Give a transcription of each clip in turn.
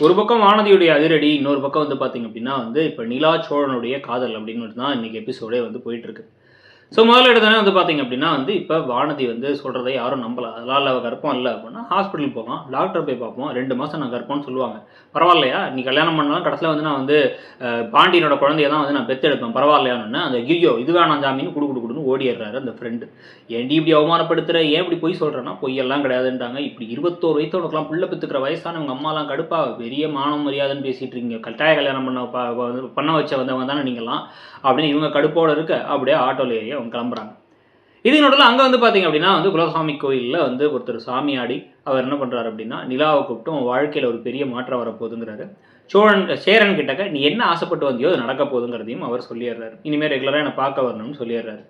ஒரு பக்கம் வானதியுடைய அதிரடி, இன்னொரு பக்கம் வந்து பார்த்தீங்க அப்படின்னா வந்து இப்போ நிலா சோழனுடைய காதல் அப்படின்னு தான் இன்னைக்கு எபிசோடே வந்து போயிட்டுருக்கு. ஸோ முதல்ல எடுத்தோடனே வந்து பார்த்தீங்க அப்படின்னா வந்து இப்போ வானதி வந்து சொல்கிறத யாரும் நம்பல. அதனால அவள் கர்ப்பம் இல்லை அப்படின்னா ஹாஸ்பிட்டல் போவோம், டாக்டர் போய் பார்ப்போம். 2 மாதம் நான் கர்ப்பம்னு சொல்லுவாங்க. பரவாயில்லையா, நீ கல்யாணம் பண்ணாலும் கடைசியில் வந்து நான் வந்து பாண்டியனோட குழந்தைய தான் வந்து நான் பெற்றெடுப்பேன், பரவாயில்லையான்னு அந்த ஐயோ இது வேணாம் ஜாமீன் குடுன்னு ஓடிடுறாரு அந்த ஃப்ரெண்டு. ஏன்டி இப்படி அவமானப்படுத்துகிற, ஏன் இப்படி பொய் சொல்கிறேன்னா, பொய்யெல்லாம் கிடையாதுன்றாங்க. இப்படி 21 வயசோனுக்குலாம் பிள்ளை பெற்றுக்கிற வயசானவங்க அம்மாலாம் கடுப்பா பெரிய மானம் மரியாதைன்னு பேசிகிட்டு இருக்கீங்க, கட்டாய கல்யாணம் பண்ண வச்ச வந்தவங்க தானே நீங்களாம் அப்படின்னு இவங்க கடுப்போடு இருக்க அப்படியே ஆட்டோவில் ஏறி அவங்க கிளம்புறாங்க. இதுக்கு நடுவில் அங்கே வந்து பார்த்தீங்க அப்படின்னா வந்து குலசாமி கோயிலில் வந்து ஒருத்தர் சாமியாடி அவர் என்ன பண்ணுறாரு அப்படின்னா நிலாவை கூப்பிட்டு உன் வாழ்க்கையில் ஒரு பெரிய மாற்றம் வரப்போகுதுங்கிறாரு. சேரன் கிட்டக்க நீ என்ன ஆசைப்பட்டு வந்தியோ அது நடக்க போகுதுங்கிறதையும் அவர் சொல்லிடுறாரு. இனிமேல் ரெகுலராக என்னை பார்க்க வரணும்னு சொல்லிடுறாரு.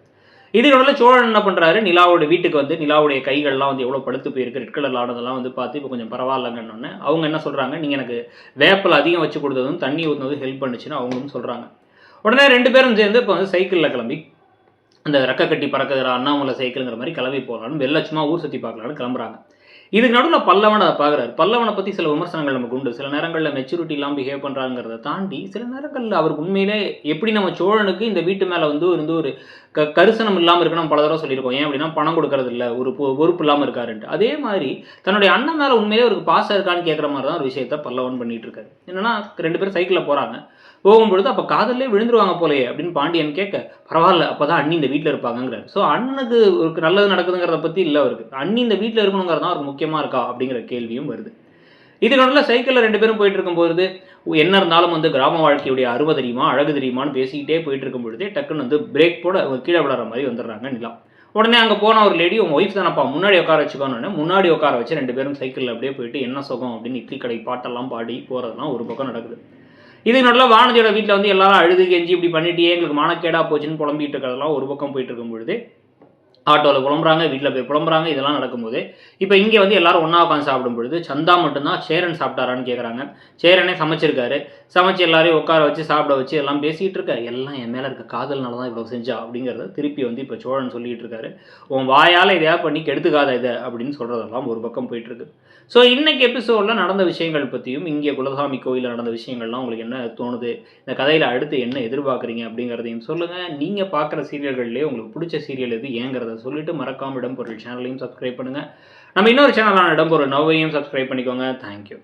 இதுக்கு நடுவில் சோழன் என்ன பண்ணுறாரு, நிலாவோட வீட்டுக்கு வந்து நிலாவுடைய கைகள்லாம் வந்து எவ்வளோ படுத்து போயிருக்கு, ரெட் கலர் ஆனதெல்லாம் வந்து பார்த்து இப்போ கொஞ்சம் பரவாயில்லங்கன்னு அவங்க என்ன சொல்கிறாங்க, நீங்கள் எனக்கு வேப்பில் அதிகம் வச்சு கொடுத்ததும் தண்ணி ஊற்றுனதும் ஹெல்ப் பண்ணுச்சுன்னு அவங்களும் சொல்கிறாங்க. உடனே 2 பேரும் சேர்ந்து இப்போ வந்து சைக்கிளில் கிளம்பி அந்த ரெக்க கட்டி பறக்குற அண்ணாமலை சைக்கிளுங்கிற மாதிரி கிளம்பி போகலான்னு வெளில சும்மா ஊர் சுற்றி பார்க்கலான்னு கிளம்புறாங்க. இதுக்கு நடுவில் பல்லவனை அதை பார்க்குறாரு. பல்லவனை பற்றி சில விமர்சனங்கள் நமக்கு உண்டு. சில நேரங்களில் மெச்சூரிட்டி இல்லாமல் பிஹேவ் பண்ணுறாங்கிறத தாண்டி சில நேரங்களில் அவருக்கு உண்மையிலே எப்படி நம்ம சோழனுக்கு இந்த வீட்டு மேலே வந்து ஒரு கரிசனம் இல்லாமல் இருக்கு நம்ம பல தடவை சொல்லியிருக்கோம். ஏன் அப்படின்னா பணம் கொடுக்கறது இல்லை, ஒரு பொறுப்பு இல்லாமல் இருக்காருன்ட்டு. அதே மாதிரி தன்னுடைய அண்ணன் மேலே உண்மையிலே ஒரு பாசம் இருக்கான்னு கேட்குற மாதிரி தான் ஒரு விஷயத்த பல்லவன் பண்ணிட்டு இருக்காரு. என்னன்னா 2 பேரும் சைக்கிளில் போகிறாங்க. போகும்பொழுது அப்போ காதல்லே விழுந்துருவாங்க போலையே அப்படின்னு பாண்டியன் கேட்க, பரவாயில்ல அப்போ தான் அண்ணி இந்த வீட்டில் இருப்பாங்கிறார். ஸோ அண்ணனுக்கு ஒரு நல்லது நடக்குதுங்கிறத பற்றி இல்லை அவருக்கு, அண்ணி இந்த வீட்டில் இருக்கணுங்கிறது தான் அவருக்கு முக்கியமாக இருக்கா அப்படிங்கிற கேள்வியும் வருது. இதுக்கு நடுவில் சைக்கிளில் 2 பேரும் போயிட்டு இருக்கும்போது என்ன இருந்தாலும் வந்து கிராம வாழ்க்கையுடைய அருமை தெரியுமா அழகு தெரியுமான்னு பேசிக்கிட்டே போயிட்டு இருக்கும் பொழுதே டக்குன்னு வந்து பிரேக் போட கீழே விளாட்ற மாதிரி வந்துடுறாங்க நிலா. உடனே அங்கே போன ஒரு லேடி உங்கள் ஒய்ஃப் தானப்பா முன்னாடி உட்கார வச்சுக்கோன்னு முன்னாடி உட்கார வச்சு 2 பேரும் சைக்கிளில் அப்படியே போயிட்டு என்ன சுகம் அப்படின்னு இட்லி கடை பாட்டெல்லாம் பாடி போகிறதுலாம் ஒரு பக்கம் நடக்குது. இது நடுவில் வானதியோட வீட்டில் வந்து எல்லாரும் அழுது கெஞ்சி இப்படி பண்ணிட்டு எங்களுக்கு மானக்கேடாக போச்சுன்னு புலம்பிட்டு இருக்கிறதெல்லாம் ஒரு பக்கம் போயிட்டு இருக்கும் பொழுது ஆட்டோவில் புலம்புறாங்க, வீட்டில் போய் புலம்புறாங்க. இதெல்லாம் நடக்கும்போது இப்போ இங்கே வந்து எல்லாரும் ஒன்றா உட்காந்து சாப்பிடும் பொழுது சந்தா மட்டும்தான் சேரன் சாப்பிட்டாரான்னு கேட்குறாங்க. சேரனே சமைச்சிருக்காரு, சமைச்சு எல்லாரையும் உட்கார வச்சு சாப்பிட வச்சு எல்லாம் பேசிகிட்டு இருக்க, எல்லாம் என் மேலே இருக்க காதல்னால தான் இவ்வளோ செஞ்சா அப்படிங்கிறத திருப்பி வந்து இப்போ சோழன் சொல்லிகிட்டு இருக்காரு. உன் வாயால் இதையாக பண்ணி கெடுத்துக்காத இதை அப்படின்னு சொல்கிறதெல்லாம் ஒரு பக்கம் போயிட்டுருக்கு. ஸோ இன்றைக்கி எபிசோடில் நடந்த விஷயங்கள் பற்றியும் இங்கே குலசாமி கோயிலில் நடந்த விஷயங்கள்லாம் உங்களுக்கு என்ன தோணுது, இந்த கதையில் அடுத்து என்ன எதிர்பார்க்குறீங்க அப்படிங்கிறதையும் சொல்லுங்கள். நீங்கள் பார்க்குற சீரியல்கள்லேயே உங்களுக்கு பிடிச்ச சீரியல் எது ஏங்கிறத சொல்லிட்டு மறக்காமல் இடம்பொருள் சேனலையும் சப்ஸ்கிரைப் பண்ணுங்கள். நம்ம இன்னொரு சேனலான இடம்பொருள் நவ்வையும் சப்ஸ்கிரைப் பண்ணிக்கோங்க. தேங்க்யூ.